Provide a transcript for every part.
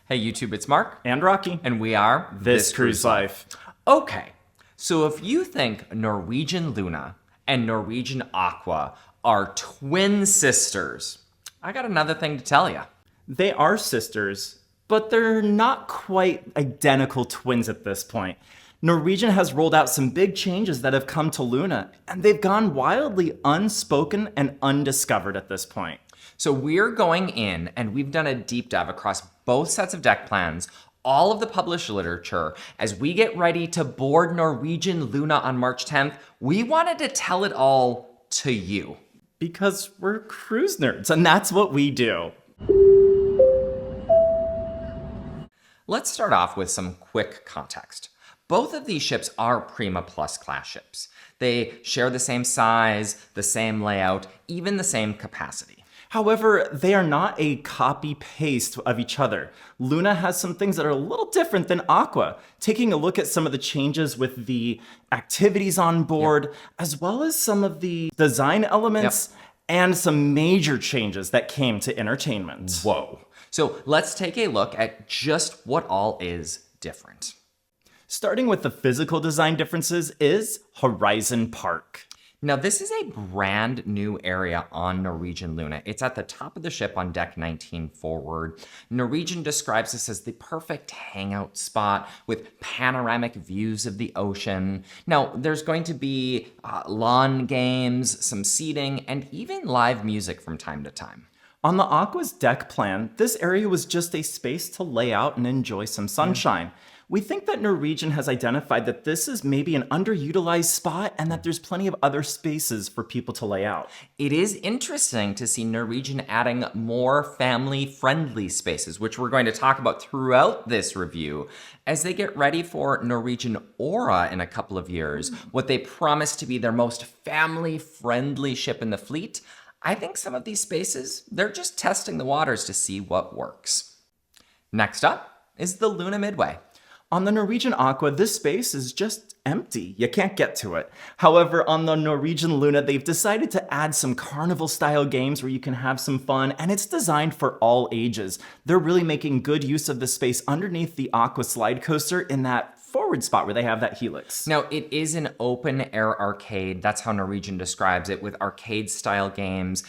Hey YouTube, it's Mark. And Rocky. And we are This Cruise Life. Okay, so if you think Norwegian Luna and Norwegian Aqua are twin sisters, I got another thing to tell you. They are sisters, but they're not quite identical twins at this point. Norwegian has rolled out some big changes that have come to Luna, and they've gone wildly unspoken and undiscovered at this point. So we're going in and we've done a deep dive across both sets of deck plans, all of the published literature. As we get ready to board Norwegian Luna on March 10th, we wanted to tell it all to you. Because we're cruise nerds, and that's what we do. Let's start off with some quick context. Both of these ships are Prima Plus class ships. They share the same size, the same layout, even the same capacity. However, they are not a copy-paste of each other. Luna has some things that are a little different than Aqua. Taking a look at some of the changes with the activities on board, as well as some of the design elements, and some major changes that came to entertainment. Whoa. So let's take a look at just what all is different. Starting with the physical design differences is Horizon Park. Now, this is a brand new area on Norwegian Luna. It's at the top of the ship on deck 19 forward. Norwegian describes this as the perfect hangout spot with panoramic views of the ocean. Now, there's going to be lawn games, some seating, and even live music from time to time. On the Aqua's deck plan, this area was just a space to lay out and enjoy some sunshine. We think that Norwegian has identified that this is maybe an underutilized spot and that there's plenty of other spaces for people to lay out. It is interesting to see Norwegian adding more family-friendly spaces, which we're going to talk about throughout this review, as they get ready for Norwegian Aura in a couple of years, what they promise to be their most family-friendly ship in the fleet. I think some of these spaces, they're just testing the waters to see what works. Next up is the Luna Midway. On the Norwegian Aqua, this space is just empty. You can't get to it. However, on the Norwegian Luna, they've decided to add some carnival-style games where you can have some fun, and it's designed for all ages. They're really making good use of the space underneath the Aqua slide coaster in that forward spot where they have that helix. Now, it is an open-air arcade. That's how Norwegian describes it, with arcade-style games.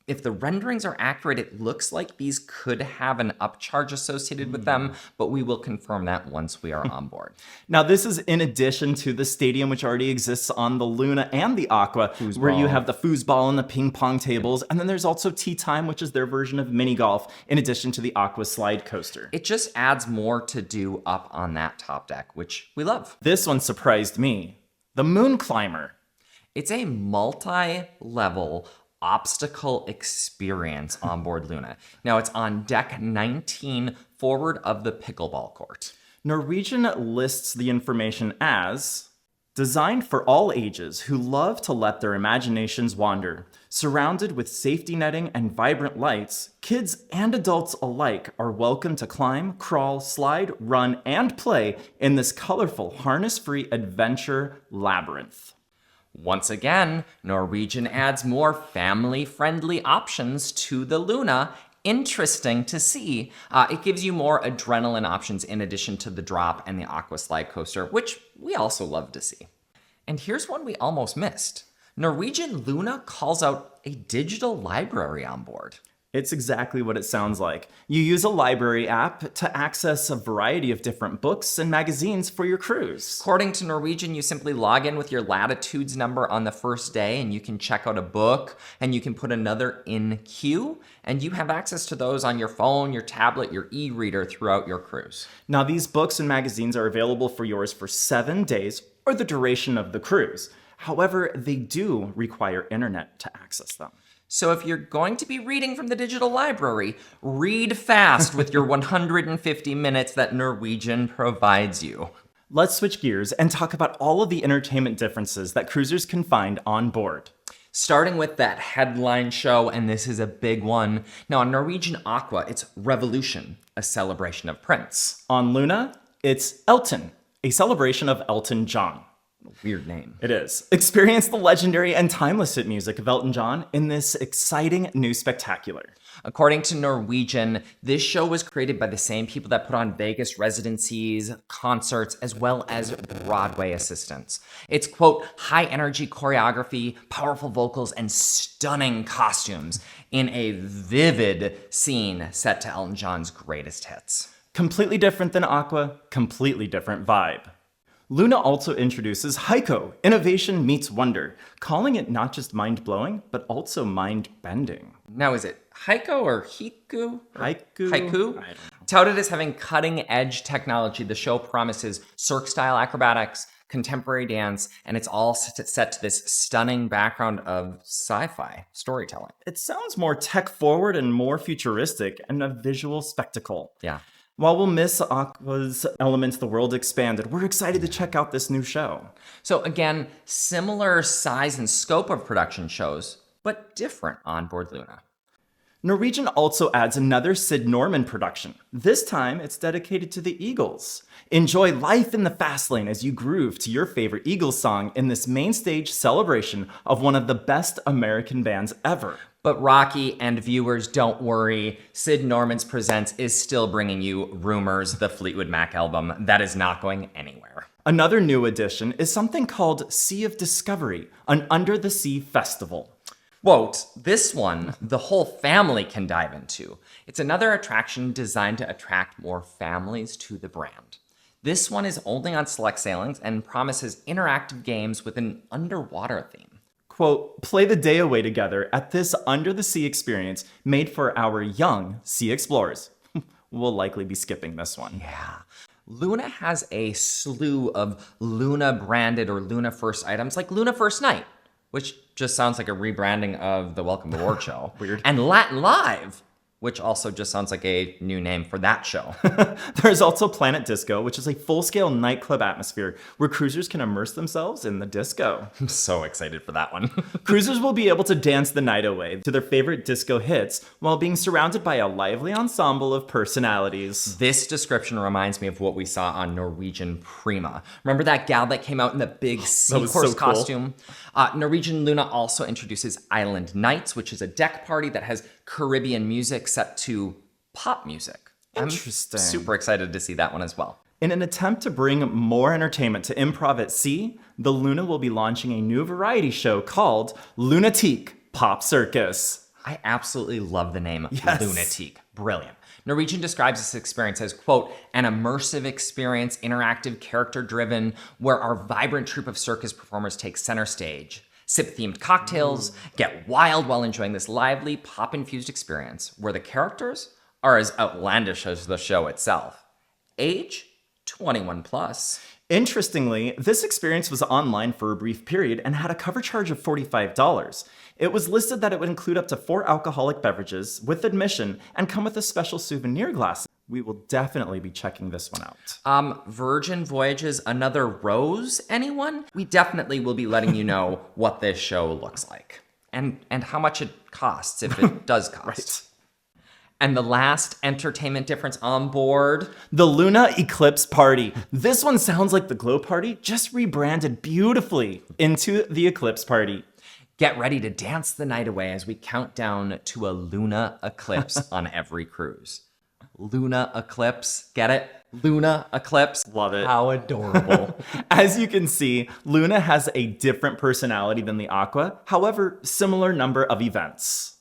If the renderings are accurate, it looks like these could have an upcharge associated with them, but we will confirm that once we are on board. Now, this is in addition to the stadium, which already exists on the Luna and the Aqua, where you have the foosball and the ping pong tables, and then there's also Tea Time, which is their version of mini golf, in addition to the Aqua slide coaster. It just adds more to do up on that top deck, which we love. This one surprised me. The Moon Climber. It's a multi-level obstacle experience on board Luna. Now, it's on deck 19 forward of the pickleball court. Norwegian lists the information as designed for all ages who love to let their imaginations wander. Surrounded with safety netting and vibrant lights, kids and adults alike are welcome to climb, crawl, slide, run, and play in this colorful, harness-free adventure labyrinth. Once again, Norwegian adds more family-friendly options to the Luna. Interesting to see. It gives you more adrenaline options in addition to the drop and the Aqua slide coaster, which we also love to see. And here's one we almost missed. Norwegian Luna calls out a digital library on board. It's exactly what it sounds like. You use a library app to access a variety of different books and magazines for your cruise. According to Norwegian, you simply log in with your latitudes number on the first day and you can check out a book and you can put another in queue and you have access to those on your phone, your tablet, your e-reader throughout your cruise. Now, these books and magazines are available for yours for 7 days or the duration of the cruise. However, they do require internet to access them. So if you're going to be reading from the digital library, read fast with your 150 minutes that Norwegian provides you. Let's switch gears and talk about all of the entertainment differences that cruisers can find on board. Starting with that headline show, and this is a big one. Now on Norwegian Aqua, it's Revolution, a celebration of Prince. On Luna, it's Elton, a celebration of Elton John. Weird name. It is. Experience the legendary and timeless hit music of Elton John in this exciting new spectacular. According to Norwegian, this show was created by the same people that put on Vegas residencies, concerts, as well as Broadway assistants. It's, quote, high-energy choreography, powerful vocals, and stunning costumes in a vivid scene set to Elton John's greatest hits. Completely different than Aqua, completely different vibe. Luna also introduces HIKO, Innovation Meets Wonder, calling it not just mind-blowing, but also mind-bending. Now, is it HIKO or HIKO? Haiku? HIKO? I don't know. Touted as having cutting-edge technology, the show promises Cirque-style acrobatics, contemporary dance, and it's all set to this stunning background of sci-fi storytelling. It sounds more tech-forward and more futuristic and a visual spectacle. Yeah. While we'll miss Aqua's Elements the World Expanded, we're excited to check out this new show. So again, similar size and scope of production shows, but different onboard Luna. Norwegian also adds another Sid Norman production. This time, it's dedicated to the Eagles. Enjoy life in the fast lane as you groove to your favorite Eagles song in this main stage celebration of one of the best American bands ever. But Rocky and viewers, don't worry. Sid Norman's Presents is still bringing you Rumors, the Fleetwood Mac album. That is not going anywhere. Another new addition is something called Sea of Discovery, an under-the-sea festival. Quote, this one, the whole family can dive into. It's another attraction designed to attract more families to the brand. This one is only on select sailings and promises interactive games with an underwater theme. Quote, play the day away together at this under-the-sea experience made for our young sea explorers. We'll likely be skipping this one. Yeah. Luna has a slew of Luna branded or Luna First items like Luna First Night, which just sounds like a rebranding of the Welcome Aboard show. Weird. And Latin Live, which also just sounds like a new name for that show. There's also Planetdisco, which is a full-scale nightclub atmosphere where cruisers can immerse themselves in the disco. I'm so excited for that one. Cruisers will be able to dance the night away to their favorite disco hits while being surrounded by a lively ensemble of personalities. This description reminds me of what we saw on Norwegian Prima. Remember that gal that came out in the big seahorse so cool. costume? Norwegian Luna also introduces Island Nights, which is a deck party that has Caribbean music set to pop music. Interesting. I'm super excited to see that one as well. In an attempt to bring more entertainment to improv at sea, the Luna will be launching a new variety show called LunaTique Pop Circus. I absolutely love the name Yes. LunaTique. Brilliant. Norwegian describes this experience as, quote, an immersive experience, interactive, character-driven, where our vibrant troupe of circus performers take center stage. Sip themed cocktails, get wild while enjoying this lively, pop-infused experience where the characters are as outlandish as the show itself. Age, 21 plus. Interestingly, this experience was online for a brief period and had a cover charge of $45. It was listed that it would include up to 4 alcoholic beverages with admission and come with a special souvenir glass. We will definitely be checking this one out. Virgin Voyages, Another Rose, anyone? We definitely will be letting you know what this show looks like and how much it costs, if it does cost. Right. And the last entertainment difference on board. The Luna Eclipse Party. This one sounds like the Glow Party, just rebranded beautifully into the Eclipse Party. Get ready to dance the night away as we count down to a Luna eclipse on every cruise. Luna eclipse, get it? Luna eclipse. Love it. How adorable. As you can see, Luna has a different personality than the Aqua, however, similar number of events.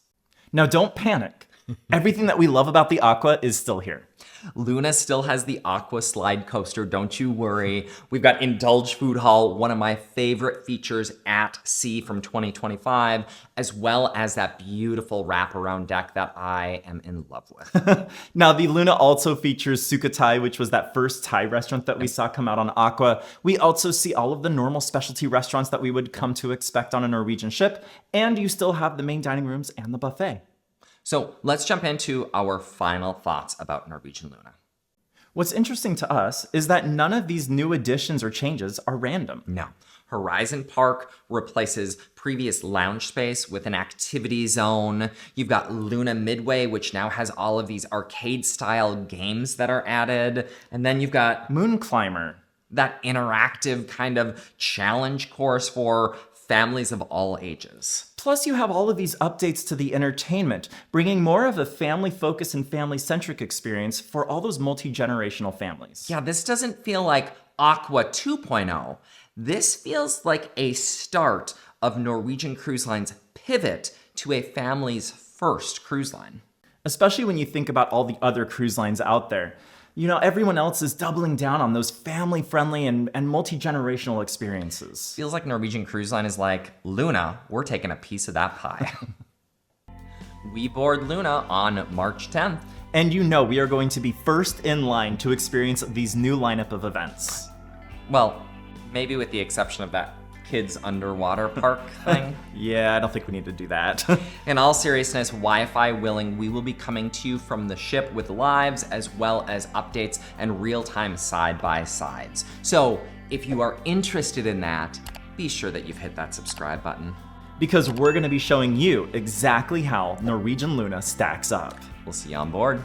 Now don't panic. Everything that we love about the Aqua is still here. Luna still has the Aqua slide coaster, don't you worry. We've got Indulge Food Hall, one of my favorite features at sea from 2025, as well as that beautiful wraparound deck that I am in love with. Now, the Luna also features Sukhothai, which was that first Thai restaurant that we saw come out on Aqua. We also see all of the normal specialty restaurants that we would come to expect on a Norwegian ship, and you still have the main dining rooms and the buffet. So let's jump into our final thoughts about Norwegian Luna. What's interesting to us is that none of these new additions or changes are random. No. Horizon Park replaces previous lounge space with an activity zone. You've got Luna Midway, which now has all of these arcade-style games that are added. And then you've got Moon Climber. that interactive kind of challenge course for families of all ages. Plus, you have all of these updates to the entertainment, bringing more of a family-focused and family-centric experience for all those multi-generational families. Yeah, this doesn't feel like Aqua 2.0. This feels like a start of Norwegian Cruise Line's pivot to a family's first cruise line. Especially when you think about all the other cruise lines out there. You know, everyone else is doubling down on those family-friendly and multi-generational experiences. Feels like Norwegian Cruise Line is like, Luna, we're taking a piece of that pie. We board Luna on March 10th. And you know we are going to be first in line to experience these new lineup of events. Well, maybe with the exception of that kids underwater park thing. Yeah, I don't think we need to do that. In all seriousness, Wi-Fi willing, we will be coming to you from the ship with lives as well as updates and real-time side-by-sides. So if you are interested in that, be sure that you've hit that subscribe button. Because we're going to be showing you exactly how Norwegian Luna stacks up. We'll see you on board.